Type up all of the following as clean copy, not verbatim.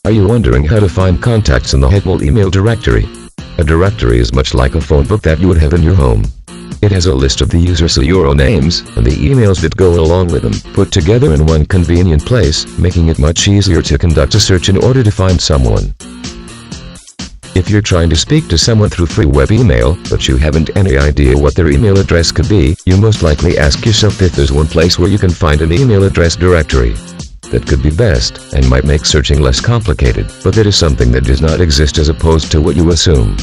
Are you wondering how to find contacts in the Hotmail email directory? A directory is much like a phone book that you would have in your home. It has a list of the user's URL names and the emails that go along with them, put together in one convenient place, making it much easier to conduct a search in order to find someone. If you're trying to speak to someone through free web email, but you haven't any idea what their email address could be, you most likely ask yourself if there's one place where you can find an email address directory. That could be best, and might make searching less complicated, but that is something that does not exist as opposed to what you assume.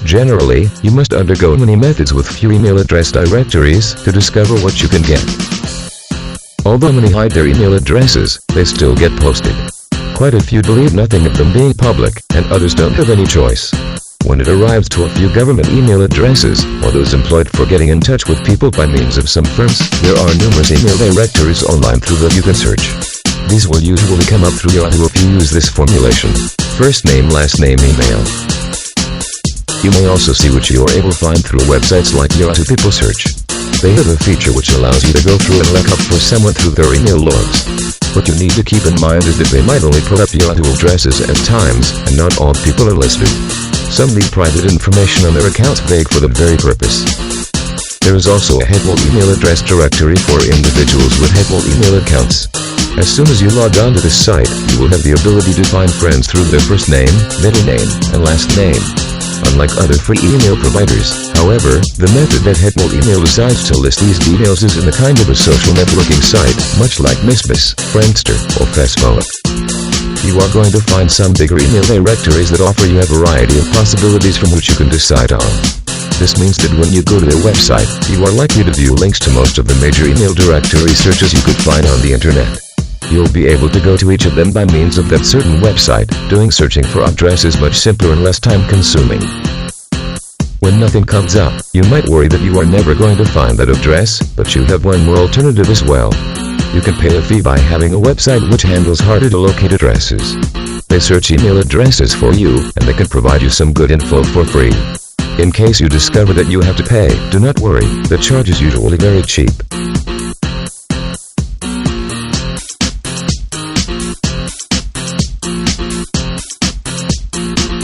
Generally, you must undergo many methods with few email address directories to discover what you can get. Although many hide their email addresses, they still get posted. Quite a few believe nothing of them being public, and others don't have any choice. When it arrives to a few government email addresses, or those employed for getting in touch with people by means of some firms, there are numerous email directories online through that you can search. These will usually come up through Yahoo if you use this formulation: first name, last name, email. You may also see what you are able to find through websites like Yahoo People Search. They have a feature which allows you to go through and look up for someone through their email logs. What you need to keep in mind is that they might only put up Yahoo addresses at times, and not all people are listed. Some leave private information on their accounts vague for the very purpose. There is also a Hotmail email address directory for individuals with Hotmail email accounts. As soon as you log on to this site, you will have the ability to find friends through their first name, middle name, and last name. Unlike other free email providers, however, the method that Hotmail email decides to list these details is in a kind of a social networking site, much like MySpace, Friendster, or Facebook. You are going to find some bigger email directories that offer you a variety of possibilities from which you can decide on. This means that when you go to their website, you are likely to view links to most of the major email directory searches you could find on the internet. You'll be able to go to each of them by means of that certain website. Doing searching for address is much simpler and less time-consuming. When nothing comes up, you might worry that you are never going to find that address, but you have one more alternative as well. You can pay a fee by having a website which handles harder to locate addresses. They search email addresses for you, and they can provide you some good info for free. In case you discover that you have to pay, do not worry, the charge is usually very cheap.